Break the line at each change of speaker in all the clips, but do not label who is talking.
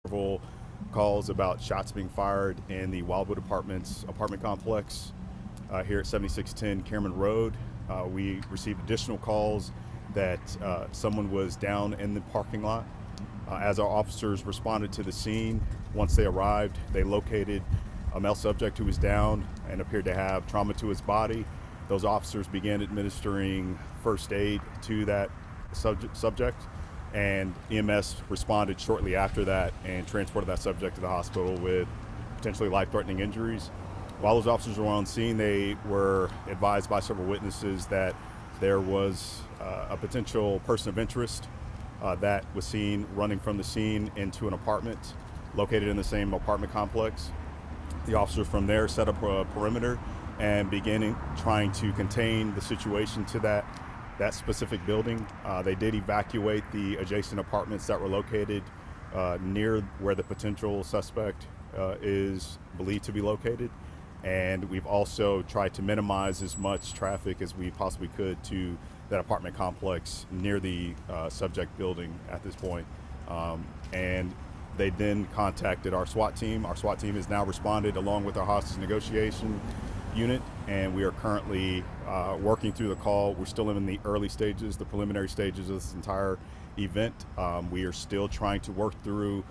several calls about shots being fired in the Wildwood Apartments apartment complex here at 7610 Cameron Road. We received additional calls that someone was down in the parking lot. As our officers responded to the scene, once they arrived, they located a male subject who was down and appeared to have trauma to his body. Those officers began administering first aid to that subject, and EMS responded shortly after that and transported that subject to the hospital with potentially life-threatening injuries. While those officers were on scene, they were advised by several witnesses that there was a potential person of interest that was seen running from the scene into an apartment located in the same apartment complex. The officers from there set up a perimeter and began trying to contain the situation to that specific building. They did evacuate the adjacent apartments that were located near where the potential suspect is believed to be located. And we've also tried to minimize as much traffic as we possibly could to that apartment complex near the subject building at this point. And they then contacted our SWAT team. Our SWAT team has now responded along with our hostage negotiation unit, and we are currently working through the call. We're still in the early stages, the preliminary stages of this entire event. We are still trying to work through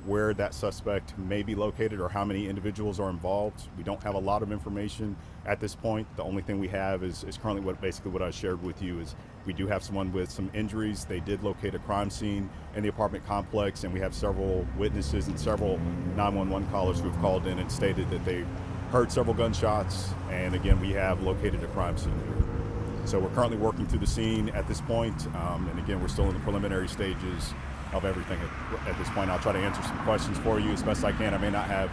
where that suspect may be located or how many individuals are involved. We don't have a lot of information at this point. The only thing we have is currently what I shared with you is we do have someone with some injuries. They did locate a crime scene in the apartment complex, and we have several witnesses and several 911 callers who have called in and stated that they heard several gunshots, and again, we have located a crime scene here. So we're currently working through the scene at this point, and again, we're still in the preliminary stages of everything at this point. I'll try to answer some questions for you as best I can. I may not have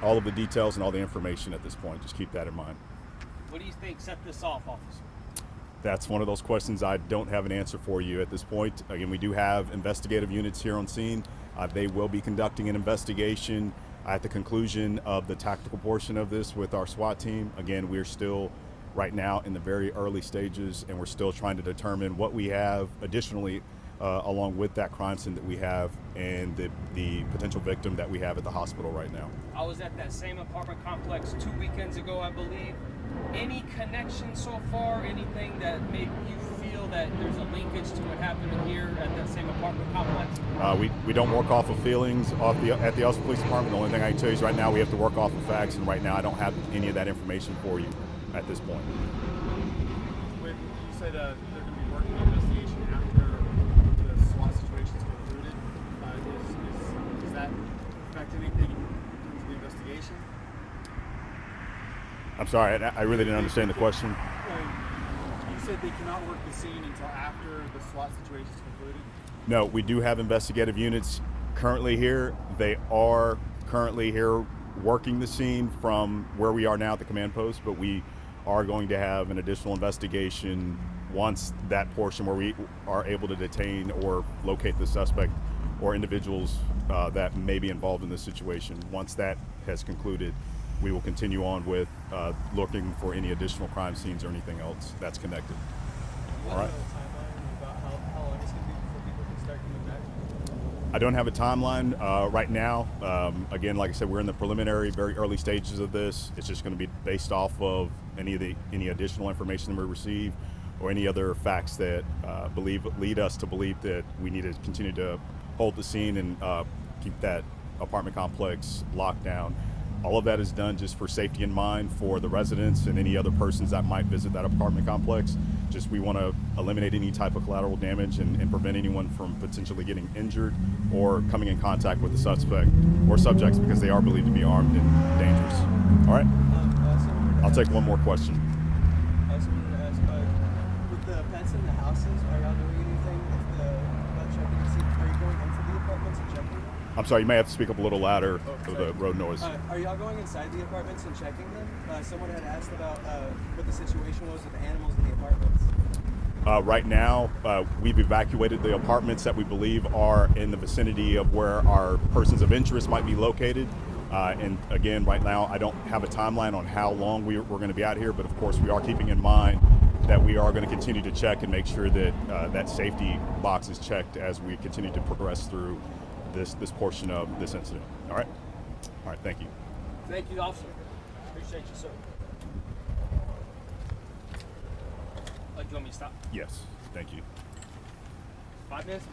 all of the details and all the information at this point. Just keep that in mind.
What do you think set this off, officer?
That's one of those questions I don't have an answer for you at this point. Again, we do have investigative units here on scene. They will be conducting an investigation at the conclusion of the tactical portion of this with our SWAT team. Again, we're still right now in the very early stages, and we're still trying to determine what we have additionally along with that crime scene that we have and the potential victim that we have at the hospital right now.
I was at that same apartment complex 2 weekends ago, I believe. Any connection so far? Anything that made you feel that there's a linkage to what happened here at that same apartment complex?
We don't work off of feelings at the Austin Police Department. The only thing I can tell you is right now we have to work off of facts, and right now I don't have any of that information for you at this point.
You said they're going to be working on investigation after the SWAT situation is concluded. Does that affect anything in terms of the investigation?
I'm sorry, I really didn't understand the question.
You said they cannot work the scene until after the SWAT situation is concluded?
No, we do have investigative units currently here. They are currently here working the scene from where we are now at the command post, but we are going to have an additional investigation once that portion where we are able to detain or locate the suspect or individuals that may be involved in this situation. Once that has concluded, we will continue on with looking for any additional crime scenes or anything else that's connected. All right. I don't have a timeline right now. Again, like I said, we're in the preliminary, very early stages of this. It's just going to be based off of any additional information that we receive or any other facts that lead us to believe that we need to continue to hold the scene and keep that apartment complex locked down. All of that is done just for safety in mind for the residents and any other persons that might visit that apartment complex. Just we want to eliminate any type of collateral damage and prevent anyone from potentially getting injured or coming in contact with the suspect or subjects because they are believed to be armed and dangerous. All right? I'll take one more question.
I also wanted to ask, with the pets in the houses, are y'all doing anything about checking to see, are you going into the apartments and checking them?
I'm sorry, you may have to speak up a little louder for the road noise.
Are y'all going inside the apartments and checking them? Someone had asked about what the situation was with the animals in the apartments.
Right now, we've evacuated the apartments that we believe are in the vicinity of where our persons of interest might be located. And again, right now, I don't have a timeline on how long we're going to be out here, but of course, we are keeping in mind that we are going to continue to check and make sure that that safety box is checked as we continue to progress through this portion of this incident. All right. Thank you.
Thank you, officer. Appreciate you, sir. Do you want me to stop?
Yes. Thank you.
5 minutes?